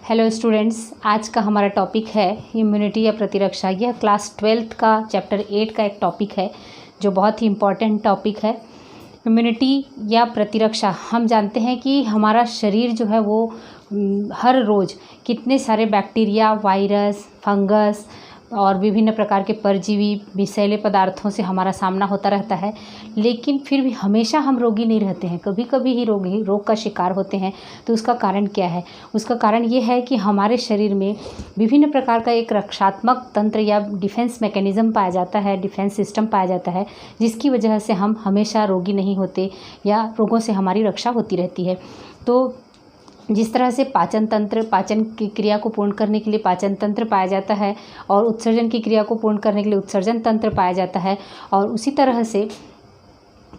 Hello students, आज का हमारा टॉपिक है इम्यूनिटी या प्रतिरक्षा। यह क्लास 12th का चैप्टर 8 का एक टॉपिक है जो बहुत ही इम्पॉर्टेंट टॉपिक है। इम्यूनिटी या प्रतिरक्षा, हम जानते हैं कि हमारा शरीर जो है वो हर रोज़ कितने सारे बैक्टीरिया, वायरस, फंगस और विभिन्न प्रकार के परजीवी, विषैले पदार्थों से हमारा सामना होता रहता है। लेकिन फिर भी हमेशा हम रोगी नहीं रहते हैं, कभी कभी ही रोग का शिकार होते हैं। तो उसका कारण क्या है? उसका कारण ये है कि हमारे शरीर में विभिन्न प्रकार का एक रक्षात्मक तंत्र या डिफेंस मैकेनिज़्म पाया जाता है, डिफेंस सिस्टम पाया जाता है, जिसकी वजह से हम हमेशा रोगी नहीं होते या रोगों से हमारी रक्षा होती रहती है। तो जिस तरह से पाचन की क्रिया को पूर्ण करने के लिए पाचन तंत्र पाया जाता है और उत्सर्जन की क्रिया को पूर्ण करने के लिए उत्सर्जन तंत्र पाया जाता है, और उसी तरह से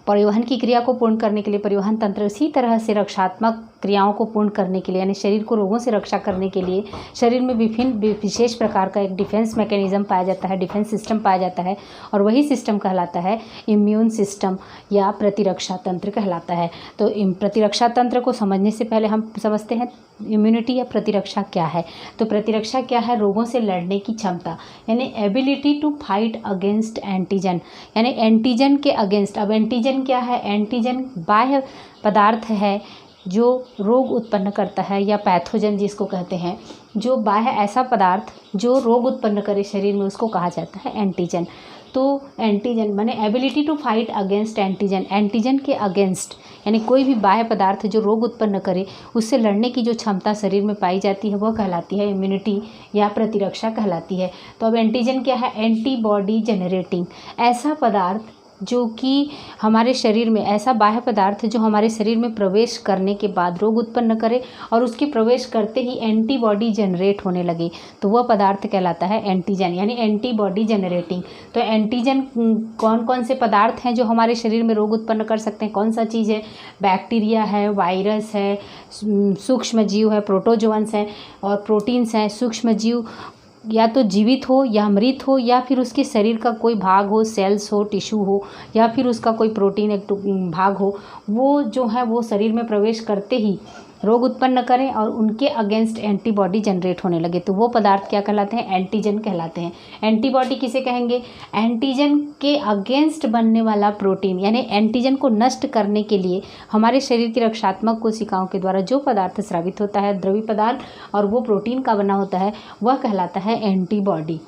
परिवहन की क्रिया को पूर्ण करने के लिए परिवहन तंत्र, इसी तरह से रक्षात्मक क्रियाओं को पूर्ण करने के लिए यानी शरीर को रोगों से रक्षा करने के लिए शरीर में विभिन्न विशेष प्रकार का एक डिफेंस मैकेनिज़्म पाया जाता है, डिफेंस सिस्टम पाया जाता है, और वही सिस्टम कहलाता है इम्यून सिस्टम या प्रतिरक्षा तंत्र कहलाता है। तो प्रतिरक्षा तंत्र को समझने से पहले हम समझते हैं इम्यूनिटी या प्रतिरक्षा क्या है। तो प्रतिरक्षा क्या है? रोगों से लड़ने की क्षमता, यानी ability to fight against antigen, यानी एंटीजन के अगेंस्ट। अब एंटीजन क्या है? एंटीजन बाह्य पदार्थ है जो रोग उत्पन्न करता है, या पैथोजन जिसको कहते हैं, जो बाह्य ऐसा पदार्थ जो रोग उत्पन्न करे शरीर में, उसको कहा जाता है एंटीजन। तो एंटीजन माने ability to fight against antigen, antigen के अगेंस्ट यानी कोई भी बाह्य पदार्थ जो रोग उत्पन्न करे उससे लड़ने की जो क्षमता शरीर में पाई जाती है वह कहलाती है इम्यूनिटी या प्रतिरक्षा कहलाती है। तो अब एंटीजन क्या है? एंटीबॉडी जनरेटिंग, ऐसा पदार्थ जो कि हमारे शरीर में, ऐसा बाह्य पदार्थ जो हमारे शरीर में प्रवेश करने के बाद रोग उत्पन्न करे और उसके प्रवेश करते ही एंटीबॉडी जनरेट होने लगे, तो वह पदार्थ कहलाता है एंटीजन, यानी एंटीबॉडी जनरेटिंग। तो एंटीजन कौन कौन से पदार्थ हैं जो हमारे शरीर में रोग उत्पन्न कर सकते हैं? कौन सा चीज़ है? बैक्टीरिया है, वायरस है, सूक्ष्म जीव है, प्रोटोजोअन्स हैं, और प्रोटीन्स हैं। सूक्ष्म जीव या तो जीवित हो या मृत हो, या फिर उसके शरीर का कोई भाग हो, सेल्स हो, टिश्यू हो, या फिर उसका कोई प्रोटीन एक भाग हो, वो जो है वो शरीर में प्रवेश करते ही रोग उत्पन्न करें और उनके अगेंस्ट एंटीबॉडी जनरेट होने लगे, तो वो पदार्थ क्या कहलाते हैं? एंटीजन कहलाते हैं। एंटीबॉडी किसे कहेंगे? एंटीजन के अगेंस्ट बनने वाला प्रोटीन, यानी एंटीजन को नष्ट करने के लिए हमारे शरीर की रक्षात्मक कोशिकाओं के द्वारा जो पदार्थ स्रावित होता है, द्रवी पदार्थ, और वो प्रोटीन का बना होता है, वह कहलाता है एंटीबॉडी।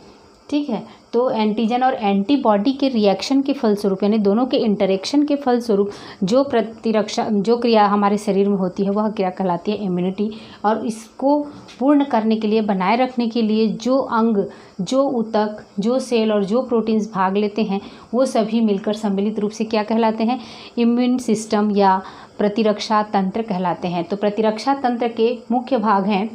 ठीक है, तो एंटीजन और एंटीबॉडी के रिएक्शन के फलस्वरूप, यानी दोनों के इंटरेक्शन के फलस्वरूप जो प्रतिरक्षा, जो क्रिया हमारे शरीर में होती है वह क्रिया कहलाती है इम्यूनिटी। और इसको पूर्ण करने के लिए, बनाए रखने के लिए जो अंग, जो ऊतक, जो सेल और जो प्रोटीन्स भाग लेते हैं वो सभी मिलकर सम्मिलित रूप से क्या कहलाते हैं? इम्यून सिस्टम या प्रतिरक्षा तंत्र कहलाते हैं। तो प्रतिरक्षा तंत्र के मुख्य भाग हैं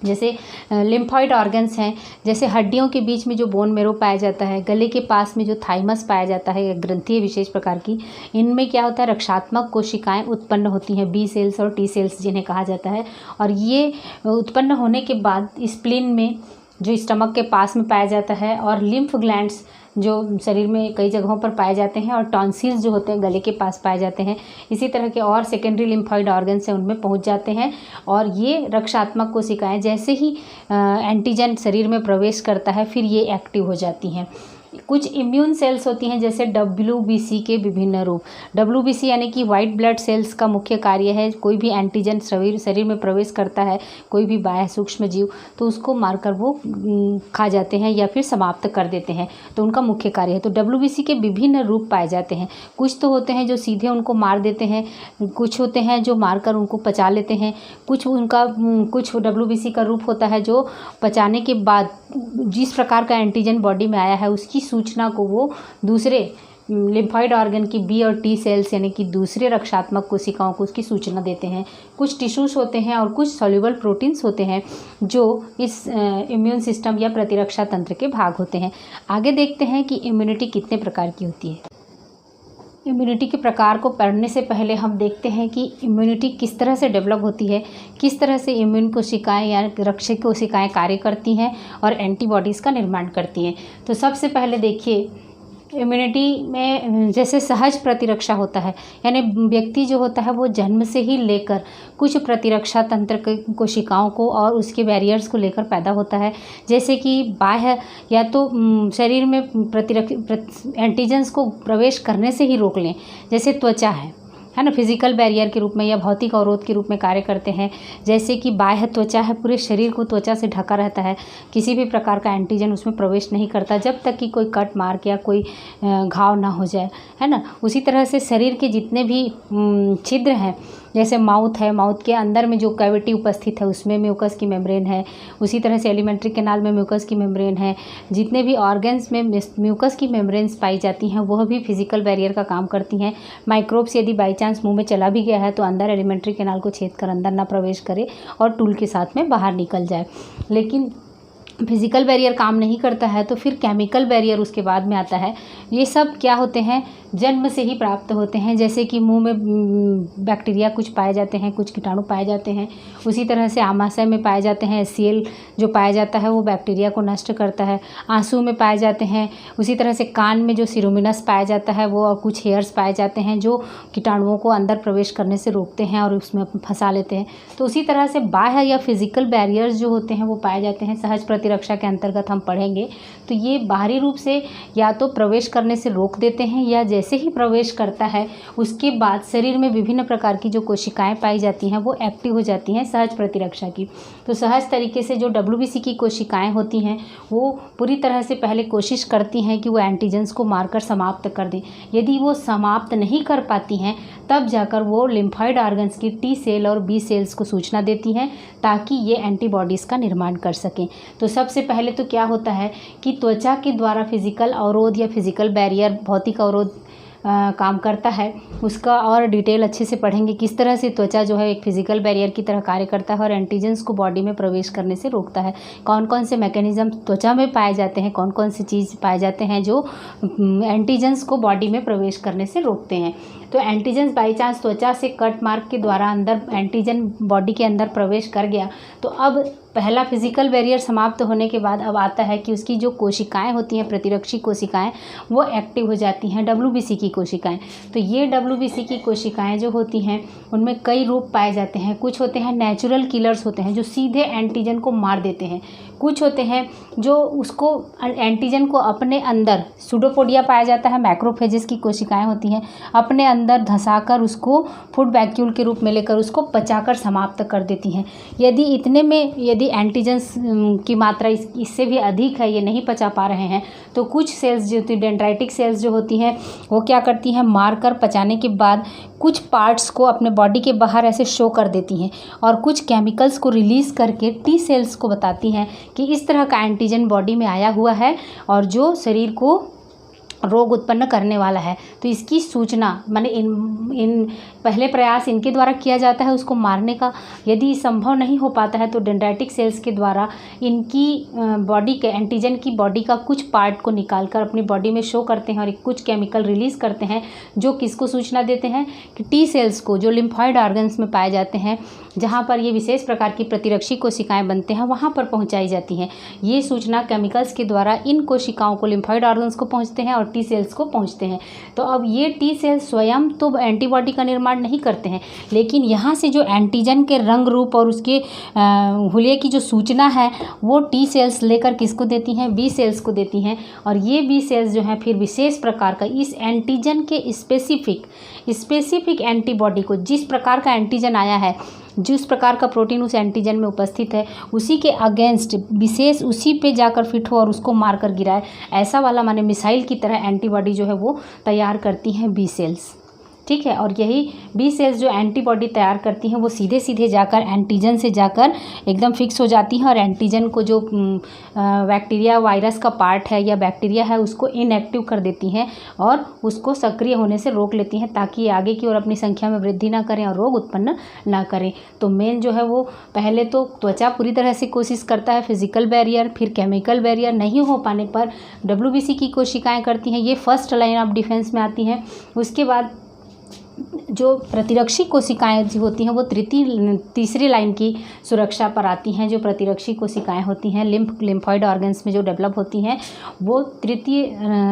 जैसे लिम्फॉइड ऑर्गन्स हैं, जैसे हड्डियों के बीच में जो बोन मेरो पाया जाता है, गले के पास में जो थाइमस पाया जाता है, ग्रंथि है विशेष प्रकार की, इनमें क्या होता है? रक्षात्मक कोशिकाएं उत्पन्न होती हैं, बी सेल्स और टी सेल्स जिन्हें कहा जाता है। और ये उत्पन्न होने के बाद स्प्लीन में जो स्टमक के पास में पाया जाता है, और लिम्फ ग्लैंड्स जो शरीर में कई जगहों पर पाए जाते हैं, और टॉन्सिल्स जो होते हैं गले के पास पाए जाते हैं। इसी तरह के और सेकेंडरी लिम्फॉइड ऑर्गन्स हैं, उनमें पहुंच जाते हैं। और ये रक्षात्मक कोशिकाएं जैसे ही एंटीजन शरीर में प्रवेश करता है फिर ये एक्टिव हो जाती हैं। कुछ इम्यून सेल्स होती हैं जैसे WBC के विभिन्न रूप। WBC यानी कि वाइट ब्लड सेल्स का मुख्य कार्य है, कोई भी एंटीजन शरीर में प्रवेश करता है, कोई भी बाह्य सूक्ष्म जीव, तो उसको मारकर वो खा जाते हैं या फिर समाप्त कर देते हैं, तो उनका मुख्य कार्य है। तो WBC के विभिन्न रूप पाए जाते हैं। कुछ तो होते हैं जो सीधे उनको मार देते हैं, कुछ होते हैं जो मारकर उनको पचा लेते हैं, कुछ WBC का रूप होता है जो पचाने के बाद जिस प्रकार का एंटीजन बॉडी में आया है उसकी सूचना को वो दूसरे लिम्फॉइड ऑर्गन की बी और टी सेल्स यानी कि दूसरे रक्षात्मक कोशिकाओं को उसकी सूचना देते हैं। कुछ टिश्यूज़ होते हैं और कुछ सॉल्युबल प्रोटीन्स होते हैं जो इस इम्यून सिस्टम या प्रतिरक्षा तंत्र के भाग होते हैं। आगे देखते हैं कि इम्यूनिटी कितने प्रकार की होती है। इम्यूनिटी के प्रकार को पढ़ने से पहले हम देखते हैं कि इम्यूनिटी किस तरह से डेवलप होती है, किस तरह से इम्यून कोशिकाएं या रक्षक कोशिकाएं कार्य करती हैं और एंटीबॉडीज़ का निर्माण करती हैं। तो सबसे पहले देखिए इम्यूनिटी में जैसे सहज प्रतिरक्षा होता है, यानी व्यक्ति जो होता है वो जन्म से ही लेकर कुछ प्रतिरक्षा तंत्र कोशिकाओं को और उसके बैरियर्स को लेकर पैदा होता है। जैसे कि बाह्य या तो शरीर में एंटीजेंस को प्रवेश करने से ही रोक लें, जैसे त्वचा है ना, फिजिकल बैरियर के रूप में या भौतिक अवरोध के रूप में कार्य करते हैं। जैसे कि बाह्य त्वचा है, पूरे शरीर को त्वचा से ढका रहता है, किसी भी प्रकार का एंटीजन उसमें प्रवेश नहीं करता जब तक कि कोई कट मार्क या कोई घाव ना हो जाए, है ना। उसी तरह से शरीर के जितने भी छिद्र हैं, जैसे माउथ है, माउथ के अंदर में जो कैविटी उपस्थित है उसमें म्यूकस की मेम्ब्रेन है। उसी तरह से एलिमेंट्री कैनाल में म्यूकस की मेम्ब्रेन है। जितने भी ऑर्गन्स में म्यूकस की मेम्ब्रेन्स पाई जाती हैं वह भी फिजिकल बैरियर का काम करती हैं। माइक्रोब्स यदि बाई चांस मुंह में चला भी गया है तो अंदर एलिमेंट्री कैनाल को छेद कर अंदर ना प्रवेश करे और टूल के साथ में बाहर निकल जाए। लेकिन फिजिकल बैरियर काम नहीं करता है तो फिर केमिकल बैरियर उसके बाद में आता है। ये सब क्या होते हैं, जन्म से ही प्राप्त होते हैं। जैसे कि मुंह में बैक्टीरिया कुछ पाए जाते हैं, कुछ कीटाणु पाए जाते हैं। उसी तरह से आमाशय में पाए जाते हैं HCl जो पाया जाता है वो बैक्टीरिया को नष्ट करता है। आंसू में पाए जाते हैं। उसी तरह से कान में जो सिरोमिनस पाया जाता है वो, और कुछ हेयर्स पाए जाते हैं जो कीटाणुओं को अंदर प्रवेश करने से रोकते हैं और उसमें फंसा लेते हैं। तो उसी तरह से बाह्य या फिजिकल बैरियर्स जो होते हैं वो पाए जाते हैं। सहज प्रतिरक्षा के अंतर्गत हम पढ़ेंगे तो ये बाहरी रूप से या तो प्रवेश करने से रोक देते हैं, या जैसे ही प्रवेश करता है उसके बाद शरीर में विभिन्न प्रकार की जो कोशिकाएं पाई जाती हैं वो एक्टिव हो जाती हैं सहज प्रतिरक्षा की। तो सहज तरीके से जो WBC की कोशिकाएं होती हैं वो पूरी तरह से पहले कोशिश करती हैं कि वो एंटीजेंस को मारकर समाप्त कर दें। यदि वो समाप्त नहीं कर पाती हैं तब जाकर वो लिम्फॉइड ऑर्गन्स की T सेल और B सेल्स को सूचना देती हैं ताकि ये एंटीबॉडीज़ का निर्माण कर सकें। तो सबसे पहले तो क्या होता है कि त्वचा के द्वारा फिजिकल अवरोध या फिजिकल बैरियर, भौतिक अवरोध काम करता है। उसका और डिटेल अच्छे से पढ़ेंगे किस तरह से त्वचा जो है एक फिजिकल बैरियर की तरह कार्य करता है और एंटीजेंस को बॉडी में प्रवेश करने से रोकता है। कौन कौन से मैकेनिज्म त्वचा में पाए जाते हैं, कौन कौन सी चीज़ पाए जाते हैं जो एंटीजेंस को बॉडी में प्रवेश करने से रोकते हैं। तो एंटीजेंस बाई चांस त्वचा से कट मार्क के द्वारा अंदर एंटीजन बॉडी के अंदर प्रवेश कर गया तो अब पहला फिजिकल बैरियर समाप्त होने के बाद अब आता है कि उसकी जो कोशिकाएं होती हैं, प्रतिरक्षी कोशिकाएं, वो एक्टिव हो जाती हैं, WBC की कोशिकाएं। तो ये WBC की कोशिकाएं जो होती हैं उनमें कई रूप पाए जाते हैं। कुछ होते हैं नेचुरल किलर्स होते हैं जो सीधे एंटीजन को मार देते हैं। कुछ होते हैं जो उसको एंटीजन को अपने अंदर, सूडोपोडिया पाया जाता है, मैक्रोफेजेस की कोशिकाएं होती हैं, अपने अंदर धंसाकर उसको फूड वैक्यूल के रूप में लेकर उसको पचाकर समाप्त कर देती हैं। यदि एंटीजेंस की मात्रा इससे भी अधिक है, ये नहीं पचा पा रहे हैं, तो कुछ सेल्स जो होती हैं, डेंड्राइटिक सेल्स जो होती हैं, वो क्या करती हैं, मारकर पचाने के बाद कुछ पार्ट्स को अपने बॉडी के बाहर ऐसे शो कर देती हैं और कुछ केमिकल्स को रिलीज़ करके T सेल्स को बताती हैं कि इस तरह का एंटीजन बॉडी में आया हुआ है और जो शरीर को रोग उत्पन्न करने वाला है। तो इसकी सूचना माने इन पहले प्रयास इनके द्वारा किया जाता है उसको मारने का। यदि संभव नहीं हो पाता है तो डेंड्राइटिक सेल्स के द्वारा इनकी बॉडी के एंटीजन की बॉडी का कुछ पार्ट को निकालकर अपनी बॉडी में शो करते हैं और कुछ केमिकल रिलीज़ करते हैं जो किसको सूचना देते हैं कि T सेल्स को, जो लिम्फॉइड ऑर्गन्स में पाए जाते हैं, जहाँ पर ये विशेष प्रकार की प्रतिरक्षी कोशिकाएं बनते हैं वहाँ पर पहुँचाई जाती हैं। ये सूचना केमिकल्स के द्वारा इन कोशिकाओं को, लिम्फॉइड ऑर्गन्स को पहुँचते हैं और T सेल्स को पहुँचते हैं। तो अब ये T सेल्स स्वयं तो एंटीबॉडी का निर्माण नहीं करते हैं, लेकिन यहाँ से जो एंटीजन के रंग रूप और उसके हुलिये की जो सूचना है वो T सेल्स लेकर किसको देती हैं, B सेल्स को देती हैं। और ये B सेल्स जो हैं फिर विशेष प्रकार का इस एंटीजन के स्पेसिफिक एंटीबॉडी को, जिस प्रकार का एंटीजन आया है, जिस प्रकार का प्रोटीन उस एंटीजन में उपस्थित है, उसी के अगेंस्ट विशेष उसी पे जाकर फिट हो और उसको मार कर गिराए, ऐसा वाला माने मिसाइल की तरह एंटीबॉडी जो है वो तैयार करती हैं B सेल्स। ठीक है। और यही B सेल्स जो एंटीबॉडी तैयार करती हैं वो सीधे सीधे जाकर एंटीजन से जाकर एकदम फिक्स हो जाती हैं और एंटीजन को जो बैक्टीरिया वायरस का पार्ट है या बैक्टीरिया है उसको इनएक्टिव कर देती हैं और उसको सक्रिय होने से रोक लेती हैं ताकि ये आगे की ओर अपनी संख्या में वृद्धि ना करें और रोग उत्पन्न ना करें। तो मेन जो है वो पहले तो त्वचा पूरी तरह से कोशिश करता है फिजिकल बैरियर, फिर केमिकल बैरियर नहीं हो पाने पर WBC की कोशिकाएँ करती हैं, ये फर्स्ट लाइन ऑफ डिफेंस में आती हैं। उसके बाद जो प्रतिरक्षी कोशिकाएं जो होती हैं वो तीसरी लाइन की सुरक्षा पर आती हैं। जो प्रतिरक्षी कोशिकाएं होती हैं लिम्फॉइड ऑर्गन्स में जो डेवलप होती हैं वो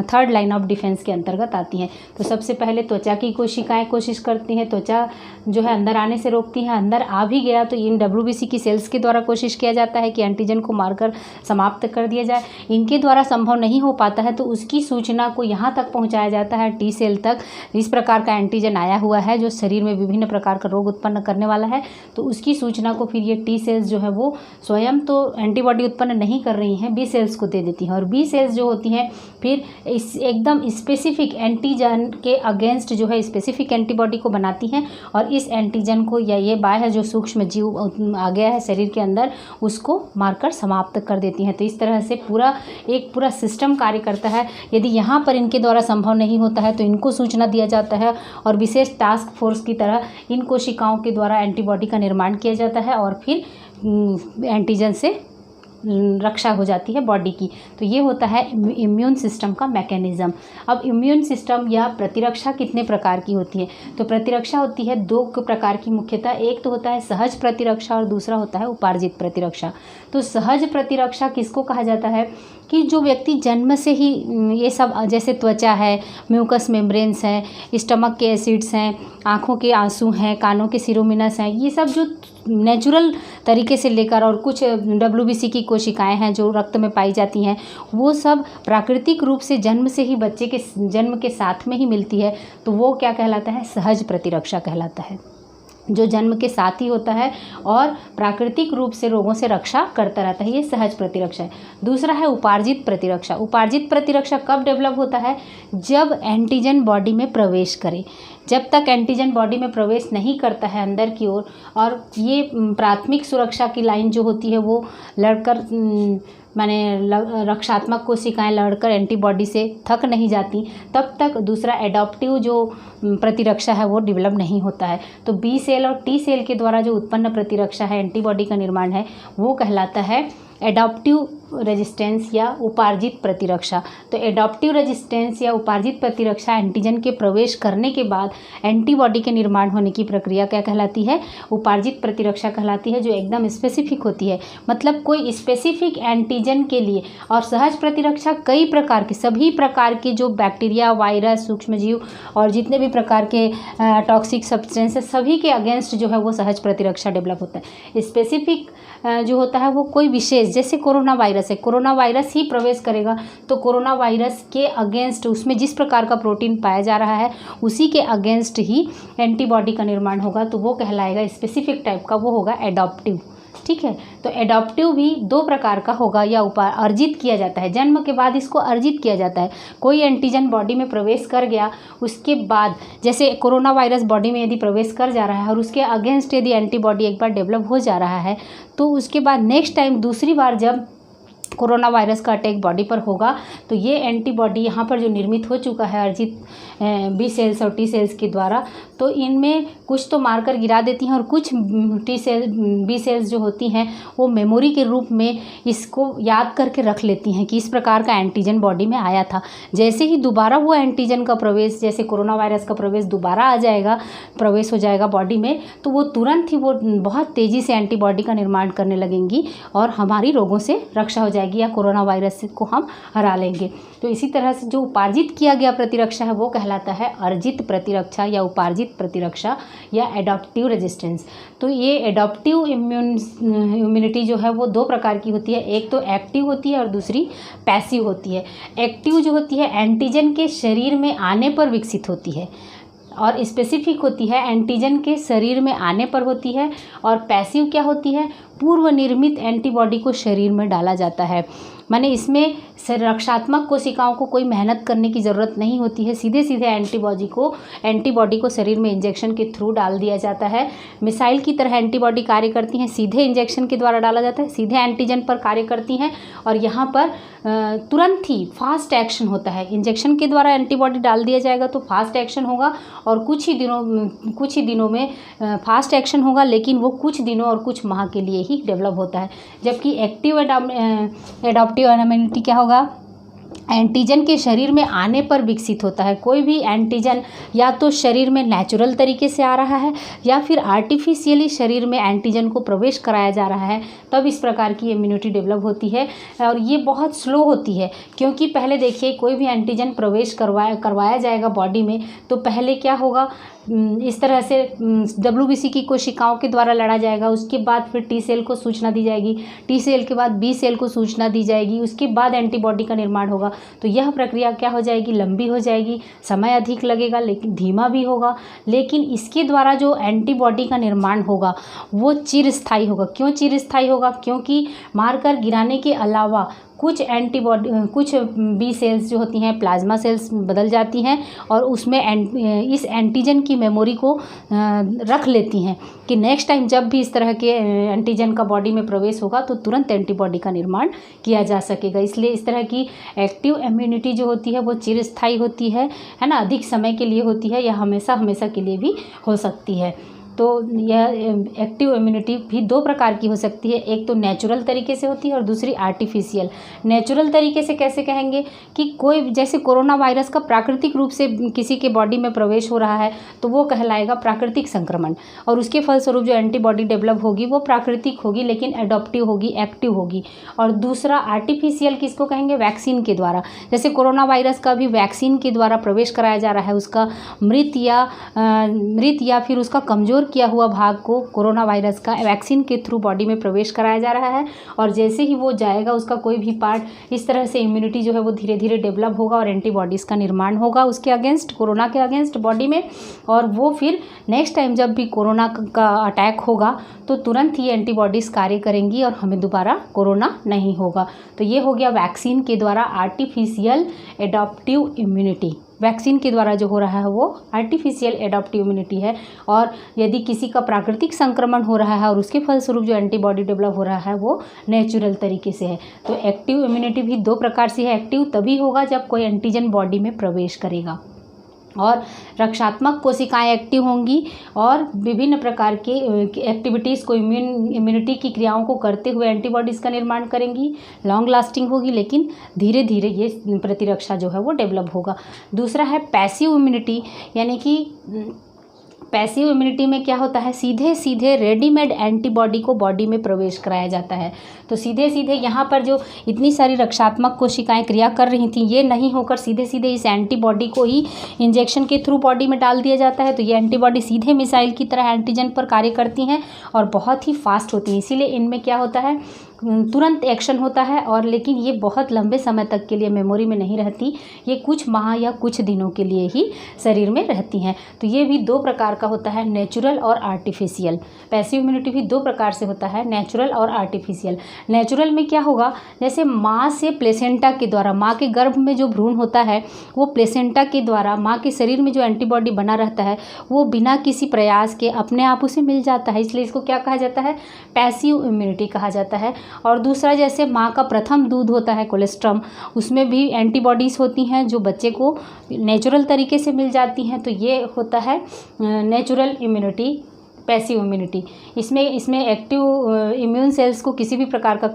थर्ड लाइन ऑफ डिफेंस के अंतर्गत आती हैं। तो सबसे पहले त्वचा की कोशिकाएं कोशिश करती हैं, त्वचा जो है अंदर आने से रोकती हैं। अंदर आ भी गया तो इन WBC की सेल्स के द्वारा कोशिश किया जाता है कि एंटीजन को मारकर समाप्त कर दिया जाए। इनके द्वारा संभव नहीं हो पाता है तो उसकी सूचना को यहाँ तक पहुँचाया जाता है T सेल तक। इस प्रकार का एंटीजन आया हुआ है जो शरीर में विभिन्न प्रकार का रोग उत्पन्न करने वाला है, तो उसकी सूचना को फिर ये T सेल्स जो है वो स्वयं तो एंटीबॉडी उत्पन्न नहीं कर रही हैं, B सेल्स को दे देती हैं। और B सेल्स जो होती हैं फिर इस एकदम स्पेसिफिक एंटीजन के अगेंस्ट जो है स्पेसिफिक एंटीबॉडी को बनाती हैं और इस एंटीजन को या ये बाह्य जो सूक्ष्म जीव आ गया है शरीर के अंदर उसको मारकर समाप्त कर देती हैं। तो इस तरह से पूरा सिस्टम कार्य करता है। यदि यहाँ पर इनके द्वारा संभव नहीं होता है तो इनको सूचना दिया जाता है और विशेष टास्क फोर्स की तरह इन कोशिकाओं के द्वारा एंटीबॉडी का निर्माण किया जाता है और फिर एंटीजन से रक्षा हो जाती है बॉडी की। तो ये होता है इम्यून सिस्टम का मैकेनिज़्म। अब इम्यून सिस्टम या प्रतिरक्षा कितने प्रकार की होती है? तो प्रतिरक्षा होती है 2 प्रकार की मुख्यतः। एक तो होता है सहज प्रतिरक्षा और दूसरा होता है उपार्जित प्रतिरक्षा। तो सहज प्रतिरक्षा किसको कहा जाता है कि जो व्यक्ति जन्म से ही ये सब जैसे त्वचा है, म्यूकस मेम्ब्रेन्स है, स्टमक के एसिड्स हैं, आँखों के आंसू हैं, कानों के सिरोमिनस हैं, ये सब जो नेचुरल तरीके से लेकर और कुछ WBC की कोशिकाएं हैं जो रक्त में पाई जाती हैं वो सब प्राकृतिक रूप से जन्म से ही बच्चे के जन्म के साथ में ही मिलती है। तो वो क्या कहलाता है? सहज प्रतिरक्षा कहलाता है, जो जन्म के साथ ही होता है और प्राकृतिक रूप से रोगों से रक्षा करता रहता है, ये सहज प्रतिरक्षा है। दूसरा है उपार्जित प्रतिरक्षा। उपार्जित प्रतिरक्षा कब डेवलप होता है? जब एंटीजन बॉडी में प्रवेश करे। जब तक एंटीजन बॉडी में प्रवेश नहीं करता है अंदर की ओर और ये प्राथमिक सुरक्षा की लाइन जो होती है वो लड़कर रक्षात्मक कोशिकाएं लड़कर एंटीबॉडी से थक नहीं जाती, तब तक दूसरा एडॉप्टिव जो प्रतिरक्षा है वो डेवलप नहीं होता है। तो B सेल और T सेल के द्वारा जो उत्पन्न प्रतिरक्षा है, एंटीबॉडी का निर्माण है, वो कहलाता है एडॉप्टिव रेजिस्टेंस या उपार्जित प्रतिरक्षा। तो एडॉप्टिव रेजिस्टेंस या उपार्जित प्रतिरक्षा एंटीजन के प्रवेश करने के बाद एंटीबॉडी के निर्माण होने की प्रक्रिया क्या कहलाती है? उपार्जित प्रतिरक्षा कहलाती है, जो एकदम स्पेसिफिक होती है। मतलब कोई स्पेसिफिक एंटीजन के लिए। और सहज प्रतिरक्षा कई प्रकार की, सभी प्रकार के जो बैक्टीरिया, वायरस, सूक्ष्मजीव और जितने भी प्रकार के टॉक्सिक सब्सटेंसेस सभी के अगेंस्ट जो है वो सहज प्रतिरक्षा डेवलप होता है। स्पेसिफिक जो होता है वो कोई विशेष, जैसे कोरोना वायरस है, कोरोना वायरस ही प्रवेश करेगा तो कोरोना वायरस के अगेंस्ट उसमें जिस प्रकार का प्रोटीन पाया जा रहा है उसी के अगेंस्ट ही एंटीबॉडी का निर्माण होगा, तो वो कहलाएगा स्पेसिफिक टाइप का, वो होगा एडॉप्टिव। ठीक है, तो एडॉप्टिव भी 2 प्रकार का होगा या अर्जित किया जाता है। जन्म के बाद इसको अर्जित किया जाता है। कोई एंटीजन बॉडी में प्रवेश कर गया, उसके बाद जैसे कोरोना वायरस बॉडी में यदि प्रवेश कर जा रहा है और उसके अगेंस्ट यदि एंटीबॉडी एक बार डेवलप हो जा रहा है तो उसके बाद नेक्स्ट टाइम दूसरी बार जब कोरोना वायरस का अटैक बॉडी पर होगा तो ये एंटीबॉडी यहाँ पर जो निर्मित हो चुका है अर्जित B सेल्स और T सेल्स के द्वारा, तो इनमें कुछ तो मारकर गिरा देती हैं और कुछ B सेल्स जो होती हैं वो मेमोरी के रूप में इसको याद करके रख लेती हैं कि इस प्रकार का एंटीजन बॉडी में आया था। जैसे ही दोबारा वो एंटीजन का प्रवेश, जैसे कोरोना वायरस का प्रवेश दोबारा आ जाएगा, प्रवेश हो जाएगा बॉडी में, तो वो तुरंत ही वो बहुत तेज़ी से एंटीबॉडी का निर्माण करने लगेंगी और हमारी रोगों से रक्षा हो जाएगी या कोरोना वायरस को हम हरा लेंगे। तो इसी तरह से जो उपार्जित किया गया प्रतिरक्षा है वो कहलाता है अर्जित प्रतिरक्षा या उपार्जित प्रतिरक्षा या एडॉप्टिव रेजिस्टेंस। तो ये एडॉप्टिव इम्यूनिटी जो है वो 2 प्रकार की होती है। एक तो एक्टिव होती है और दूसरी पैसिव होती है। एक्टिव जो होती है एंटीजन के शरीर में आने पर विकसित होती है और स्पेसिफिक होती है एंटीजन के शरीर में आने पर होती है। और पैसिव क्या होती है? पूर्व निर्मित एंटीबॉडी को शरीर में डाला जाता है। माने इसमें रक्षात्मक कोशिकाओं को कोई मेहनत करने की ज़रूरत नहीं होती है, सीधे सीधे एंटीबॉडी को शरीर में इंजेक्शन के थ्रू डाल दिया जाता है। मिसाइल की तरह एंटीबॉडी कार्य करती हैं, सीधे इंजेक्शन के द्वारा डाला जाता है, सीधे एंटीजन पर कार्य करती हैं और यहाँ पर तुरंत ही फास्ट एक्शन होता है। इंजेक्शन के द्वारा एंटीबॉडी डाल दिया जाएगा तो फास्ट एक्शन होगा और कुछ ही दिनों में फास्ट एक्शन होगा, लेकिन वो कुछ दिनों और कुछ माह के लिए ही डेवलप होता है। जबकि एक्टिव एडॉप्टिव इम्यूनिटी क्या होगा? एंटीजन के शरीर में आने पर विकसित होता है। कोई भी एंटीजन या तो शरीर में नेचुरल तरीके से आ रहा है या फिर आर्टिफिशियली शरीर में एंटीजन को प्रवेश कराया जा रहा है, तब इस प्रकार की इम्यूनिटी डेवलप होती है। और ये बहुत स्लो होती है, क्योंकि पहले देखिए कोई भी एंटीजन प्रवेश करवाया जाएगा बॉडी में, तो पहले क्या होगा, इस तरह से WBC की कोशिकाओं के द्वारा लड़ा जाएगा, उसके बाद फिर टी सेल को सूचना दी जाएगी, टी सेल के बाद बी सेल को सूचना दी जाएगी, उसके बाद एंटीबॉडी का निर्माण होगा। तो यह प्रक्रिया क्या हो जाएगी, लंबी हो जाएगी, समय अधिक लगेगा, लेकिन धीमा भी होगा। लेकिन इसके द्वारा जो एंटीबॉडी का निर्माण होगा वो चिरस्थायी होगा। क्यों चिरस्थायी होगा? क्योंकि मारकर गिराने के अलावा कुछ कुछ बी सेल्स जो होती हैं प्लाज्मा सेल्स बदल जाती हैं और उसमें इस एंटीजन की मेमोरी को रख लेती हैं कि नेक्स्ट टाइम जब भी इस तरह के एंटीजन का बॉडी में प्रवेश होगा तो तुरंत एंटीबॉडी का निर्माण किया जा सकेगा। इसलिए इस तरह की एक्टिव इम्यूनिटी जो होती है वो चिरस्थायी होती है ना, अधिक समय के लिए होती है या हमेशा हमेशा के लिए भी हो सकती है। तो यह एक्टिव इम्यूनिटी भी दो प्रकार की हो सकती है, एक तो नेचुरल तरीके से होती है और दूसरी आर्टिफिशियल। नेचुरल तरीके से कैसे कहेंगे कि कोई जैसे कोरोना वायरस का प्राकृतिक रूप से किसी के बॉडी में प्रवेश हो रहा है तो वो कहलाएगा प्राकृतिक संक्रमण, और उसके फलस्वरूप जो एंटीबॉडी डेवलप होगी वो प्राकृतिक होगी लेकिन एडॉप्टिव होगी, एक्टिव होगी। और दूसरा आर्टिफिशियल किसको कहेंगे, वैक्सीन के द्वारा। जैसे कोरोना वायरस का भी वैक्सीन के द्वारा प्रवेश कराया जा रहा है, उसका मृत या फिर उसका कमज़ोर किया हुआ भाग को कोरोना वायरस का वैक्सीन के थ्रू बॉडी में प्रवेश कराया जा रहा है, और जैसे ही वो जाएगा उसका कोई भी पार्ट, इस तरह से इम्यूनिटी जो है वो धीरे धीरे डेवलप होगा और एंटीबॉडीज़ का निर्माण होगा उसके अगेंस्ट, कोरोना के अगेंस्ट बॉडी में। और वो फिर नेक्स्ट टाइम जब भी कोरोना का अटैक होगा तो तुरंत ही एंटीबॉडीज़ कार्य करेंगी और हमें दोबारा कोरोना नहीं होगा। तो ये हो गया वैक्सीन के द्वारा आर्टिफिशियल एडॉप्टिव इम्यूनिटी। वैक्सीन के द्वारा जो हो रहा है वो आर्टिफिशियल एडॉप्टिव इम्यूनिटी है। और यदि किसी का प्राकृतिक संक्रमण हो रहा है और उसके फलस्वरूप जो एंटीबॉडी डेवलप हो रहा है वो नेचुरल तरीके से है। तो एक्टिव इम्यूनिटी भी दो प्रकार से है। एक्टिव तभी होगा जब कोई एंटीजन बॉडी में प्रवेश करेगा, और रक्षात्मक कोशिकाएं एक्टिव होंगी और विभिन्न प्रकार के एक्टिविटीज़ को इम्यूनिटी की क्रियाओं को करते हुए एंटीबॉडीज़ का निर्माण करेंगी। लॉन्ग लास्टिंग होगी, लेकिन धीरे धीरे ये प्रतिरक्षा जो है वो डेवलप होगा। दूसरा है पैसिव इम्यूनिटी, यानी कि पैसिव इम्यूनिटी में क्या होता है, सीधे सीधे रेडीमेड एंटीबॉडी को बॉडी में प्रवेश कराया जाता है। तो सीधे सीधे यहाँ पर जो इतनी सारी रक्षात्मक कोशिकाएं क्रिया कर रही थी, ये नहीं होकर सीधे सीधे इस एंटीबॉडी को ही इंजेक्शन के थ्रू बॉडी में डाल दिया जाता है। तो ये एंटीबॉडी सीधे मिसाइल की तरह एंटीजन पर कार्य करती हैं और बहुत ही फास्ट होती हैं। इसीलिए इनमें क्या होता है, तुरंत एक्शन होता है, और लेकिन ये बहुत लंबे समय तक के लिए मेमोरी में नहीं रहती, ये कुछ माह या कुछ दिनों के लिए ही शरीर में रहती हैं। तो ये भी दो प्रकार का होता है, नेचुरल और आर्टिफिशियल। पैसिव इम्यूनिटी भी दो प्रकार से होता है, नेचुरल और आर्टिफिशियल। नेचुरल में क्या होगा, जैसे माँ से प्लेसेंटा के द्वारा, माँ के गर्भ में जो भ्रूण होता है वो प्लेसेंटा के द्वारा माँ के शरीर में जो एंटीबॉडी बना रहता है वो बिना किसी प्रयास के अपने आप उसे मिल जाता है, इसलिए इसको क्या कहा जाता है, पैसिव इम्यूनिटी कहा जाता है। और दूसरा, जैसे माँ का प्रथम दूध होता है कोलेस्ट्रम, उसमें भी एंटीबॉडीज़ होती हैं जो बच्चे को नेचुरल तरीके से मिल जाती हैं। तो ये होता है नेचुरल इम्यूनिटी, पैसिव इम्यूनिटी। इसमें एक्टिव इम्यून सेल्स को किसी भी प्रकार का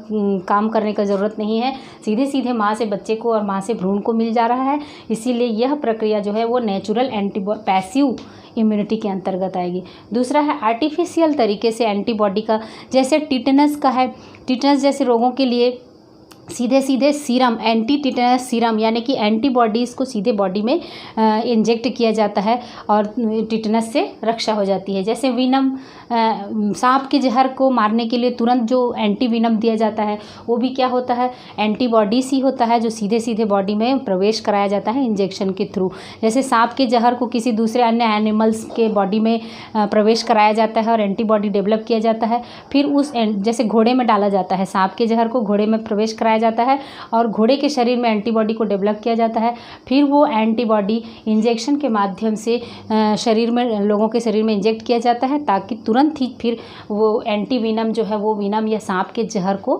काम करने का ज़रूरत नहीं है, सीधे सीधे माँ से बच्चे को और माँ से भ्रूण को मिल जा रहा है, इसीलिए यह प्रक्रिया जो है वो नेचुरल पैसिव इम्यूनिटी के अंतर्गत आएगी। दूसरा है आर्टिफिशियल तरीके से एंटीबॉडी का, जैसे टिटेनस का है। टिटेनस जैसे रोगों के लिए सीधे सीधे सीरम, एंटी टिटेनस सीरम, यानी कि एंटीबॉडीज़ को सीधे बॉडी में इंजेक्ट किया जाता है और टिटेनस से रक्षा हो जाती है। जैसे विनम, सांप के जहर को मारने के लिए तुरंत जो एंटी विनम दिया जाता है वो भी क्या होता है, एंटीबॉडीज़ ही होता है जो सीधे सीधे बॉडी में प्रवेश कराया जाता है इंजेक्शन के थ्रू। जैसे सांप के जहर को किसी दूसरे अन्य एनिमल्स के बॉडी में प्रवेश कराया जाता है और एंटीबॉडी डेवलप किया जाता है, फिर जैसे घोड़े में डाला जाता है, सांप के जहर को घोड़े में प्रवेश कराया जाता है और घोड़े के शरीर में एंटीबॉडी को डेवलप किया जाता है, फिर वो एंटीबॉडी इंजेक्शन के माध्यम से शरीर में, लोगों के शरीर में इंजेक्ट किया जाता है ताकि तुरंत ही फिर वो एंटी विनम जो है वो विनम या सांप के जहर को,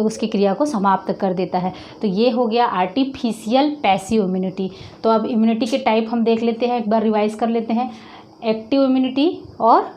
उसकी क्रिया को समाप्त कर देता है। तो ये हो गया आर्टिफिशियल पैसिव इम्यूनिटी। तो अब इम्यूनिटी के टाइप हम देख लेते हैं, एक बार रिवाइज कर लेते हैं। एक्टिव इम्यूनिटी और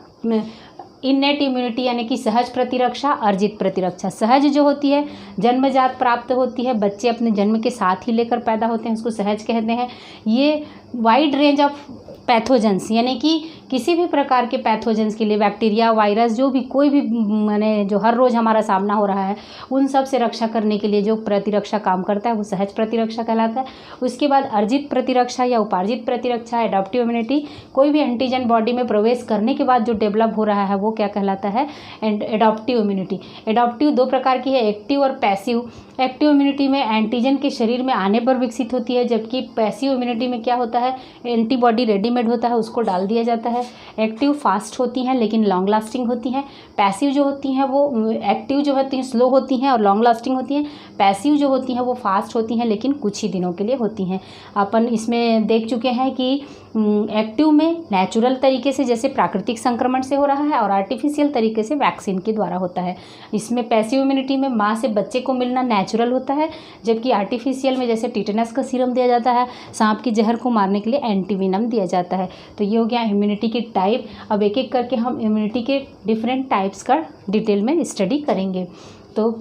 इननेट इम्यूनिटी यानी कि सहज प्रतिरक्षा, अर्जित प्रतिरक्षा। सहज जो होती है जन्मजात प्राप्त होती है, बच्चे अपने जन्म के साथ ही लेकर पैदा होते हैं, उसको सहज कहते हैं। ये वाइड रेंज ऑफ पैथोजेंस यानी कि किसी भी प्रकार के पैथोजेंस के लिए, बैक्टीरिया, वायरस, जो भी कोई भी माने जो हर रोज़ हमारा सामना हो रहा है, उन सब से रक्षा करने के लिए जो प्रतिरक्षा काम करता है वो सहज प्रतिरक्षा कहलाता है। उसके बाद अर्जित प्रतिरक्षा या उपार्जित प्रतिरक्षा, एडॉप्टिव इम्यूनिटी, कोई भी एंटीजन बॉडी में प्रवेश करने के बाद जो डेवलप हो रहा है वो क्या कहलाता है, एडॉप्टिव इम्यूनिटी। एडॉप्टिव दो प्रकार की है, एक्टिव और पैसिव। एक्टिव इम्यूनिटी में एंटीजन के शरीर में आने पर विकसित होती है, जबकि पैसिव इम्यूनिटी में क्या होता है, एंटीबॉडी रेडीमेड होता है, उसको डाल दिया जाता है। एक्टिव फास्ट होती हैं लेकिन लॉन्ग लास्टिंग होती हैं। पैसिव जो होती हैं वो, एक्टिव जो होती हैं स्लो होती हैं और लॉन्ग लास्टिंग होती हैं। पैसिव जो होती हैं वो फास्ट होती हैं लेकिन कुछ ही दिनों के लिए होती हैं। अपन इसमें देख चुके हैं कि एक्टिव में नेचुरल तरीके से जैसे प्राकृतिक संक्रमण से हो रहा है और आर्टिफिशियल तरीके से वैक्सीन के द्वारा होता है। इसमें पैसिव इम्यूनिटी में माँ से बच्चे को मिलना नेचुरल होता है, जबकि आर्टिफिशियल में जैसे टिटेनस का सीरम दिया जाता है, सांप की जहर को मारने के लिए एंटीवेनम दिया जाता है। तो ये हो गया इम्यूनिटी की टाइप। अब एक एक करके हम इम्यूनिटी के डिफरेंट टाइप्स का डिटेल में स्टडी करेंगे। तो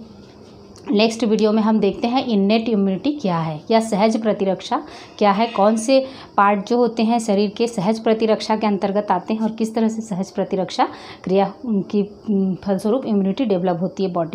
नेक्स्ट वीडियो में हम देखते हैं इननेट इम्यूनिटी क्या है या सहज प्रतिरक्षा क्या है, कौन से पार्ट जो होते हैं शरीर के सहज प्रतिरक्षा के अंतर्गत आते हैं और किस तरह से सहज प्रतिरक्षा क्रिया की फलस्वरूप इम्यूनिटी डेवलप होती है बॉडी